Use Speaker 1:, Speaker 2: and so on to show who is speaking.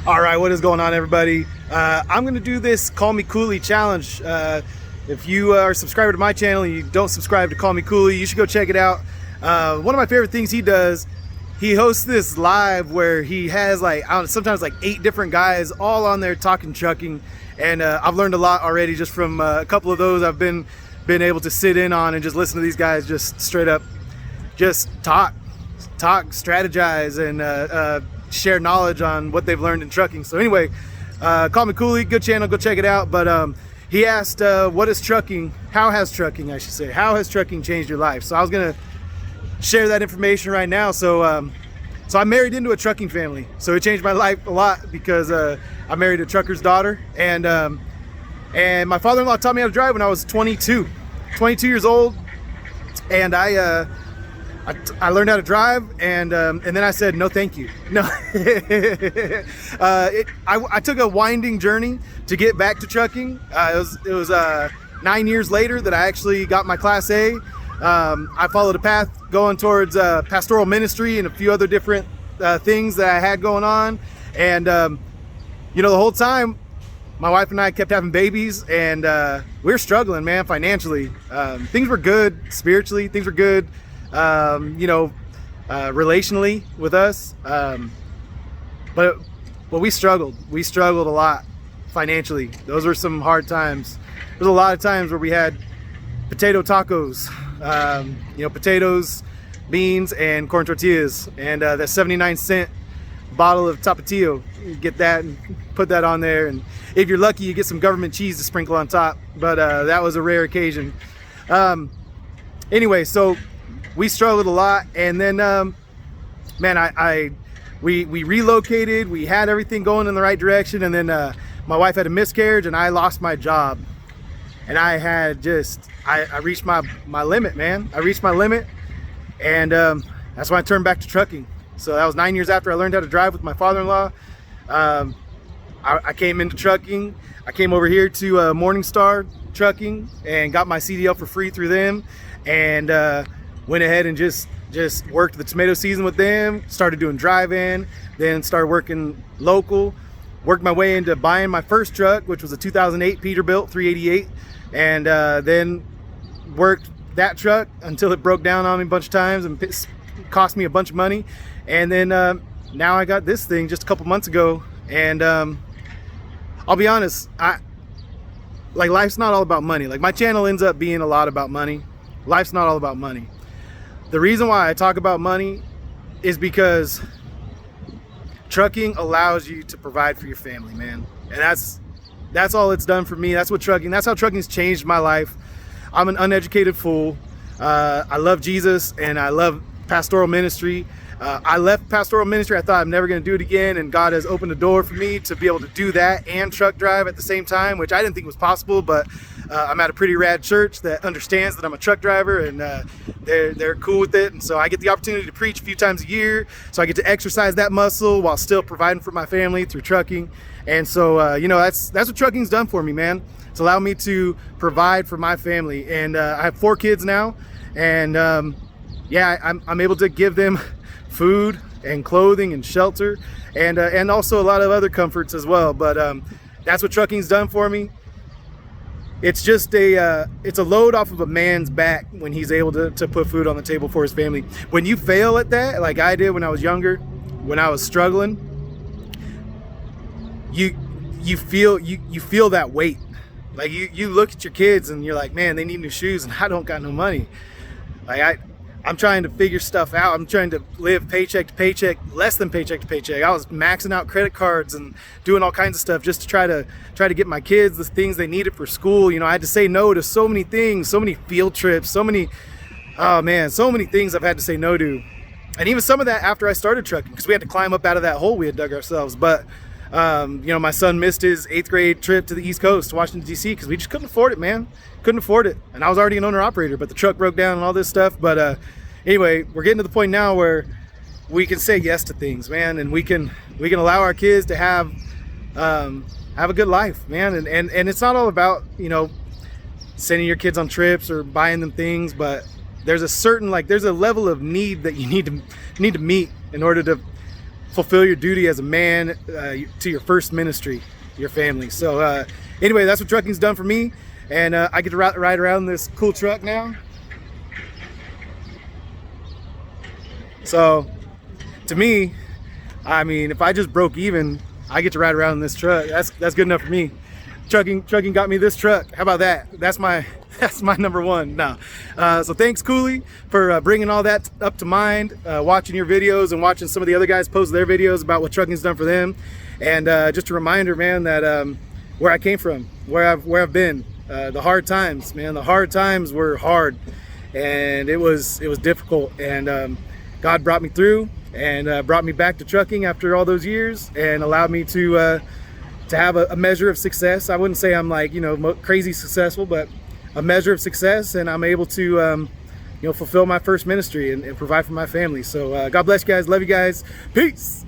Speaker 1: All right, what is going on, everybody? I'm going to do this Call Me Cooley challenge. If you are a subscriber to my channel and you don't subscribe to Call Me Cooley, you should go check it out. One of my favorite things he does, he hosts this live where he has like, I don't know, sometimes like 8 different guys all on there talking trucking. And I've learned a lot already just from a couple of those I've been able to sit in on and just listen to these guys just straight up just talk, strategize, and share knowledge on what they've learned in trucking. So anyway, Call Me Cooley, good channel, go check it out. But he asked, what is trucking, how has trucking changed your life? So I was gonna share that information right now. So I married into a trucking family, so it changed my life a lot because I married a trucker's daughter, and my father-in-law taught me how to drive when I was 22 years old, and I learned how to drive, and then I said no thank you. No. I took a winding journey to get back to trucking. It was 9 years later that I actually got my Class A. I followed a path going towards pastoral ministry and a few other different things that I had going on, and you know, the whole time my wife and I kept having babies, and we were struggling, man, financially. Things were good spiritually, things were good, you know, relationally with us, but we struggled a lot financially. Those were some hard times. There's a lot of times where we had potato tacos, you know, potatoes, beans, and corn tortillas, and that 79-cent bottle of Tapatio. You get that and put that on there, and if you're lucky you get some government cheese to sprinkle on top, but that was a rare occasion. Anyway, so we struggled a lot, and then man, we relocated, we had everything going in the right direction, and then my wife had a miscarriage and I lost my job, and I had I reached my limit, man. I reached my limit, and that's when I turned back to trucking. So that was 9 years after I learned how to drive with my father-in-law. I came into trucking. I came over here to Morningstar Trucking and got my CDL for free through them, and went ahead and just worked the tomato season with them, started doing drive-in, then started working local, worked my way into buying my first truck, which was a 2008 Peterbilt 388, and then worked that truck until it broke down on me a bunch of times and cost me a bunch of money. And then now I got this thing just a couple months ago, and I'll be honest, like, life's not all about money. Like, my channel ends up being a lot about money. Life's not all about money. The reason why I talk about money is because trucking allows you to provide for your family, man. And that's all it's done for me. That's how trucking's changed my life. I'm an uneducated fool. I love Jesus and I love pastoral ministry. I left pastoral ministry. I thought I'm never going to do it again, and God has opened a door for me to be able to do that and truck drive at the same time, which I didn't think was possible, but I'm at a pretty rad church that understands that I'm a truck driver, and they're cool with it. And so I get the opportunity to preach a few times a year, so I get to exercise that muscle while still providing for my family through trucking. And so you know, that's what trucking's done for me, man. It's allowed me to provide for my family, and I have 4 kids now, and yeah, I'm able to give them food and clothing and shelter, and also a lot of other comforts as well. But that's what trucking's done for me. It's just it's a load off of a man's back when he's able to put food on the table for his family. When you fail at that, like I did when I was younger, when I was struggling, you feel that weight. Like you look at your kids and you're like, man, they need new shoes and I don't got no money. Like I'm trying to figure stuff out. I'm trying to live paycheck to paycheck, less than paycheck to paycheck. I was maxing out credit cards and doing all kinds of stuff just to try to get my kids the things they needed for school. You know, I had to say no to so many things, so many field trips, so many things I've had to say no to. And even some of that after I started trucking, because we had to climb up out of that hole we had dug ourselves. But you know, my son missed his 8th grade trip to the East Coast, to Washington, D.C., because we just couldn't afford it, man. Couldn't afford it. And I was already an owner-operator, but the truck broke down and all this stuff. But anyway, we're getting to the point now where we can say yes to things, man, and we can allow our kids to have a good life, man. And it's not all about, you know, sending your kids on trips or buying them things, but there's a certain, like, there's a level of need that you need to meet in order to fulfill your duty as a man to your first ministry, your family. So anyway, that's what trucking's done for me, and I get to ride around this cool truck now. So to me, I mean, if I just broke even, I get to ride around in this truck. That's good enough for me. Trucking got me this truck. How about that? That's my number one. No. So thanks, Cooley, for bringing all that up to mind, watching your videos and watching some of the other guys post their videos about what trucking's done for them. And just a reminder, man, that where I came from, where I've been, the hard times, man, the hard times were hard, and it was difficult, and God brought me through and brought me back to trucking after all those years, and allowed me to have a measure of success. I wouldn't say I'm like, you know, crazy successful, but a measure of success, and I'm able to you know, fulfill my first ministry and provide for my family. So God bless you guys. Love you guys. Peace.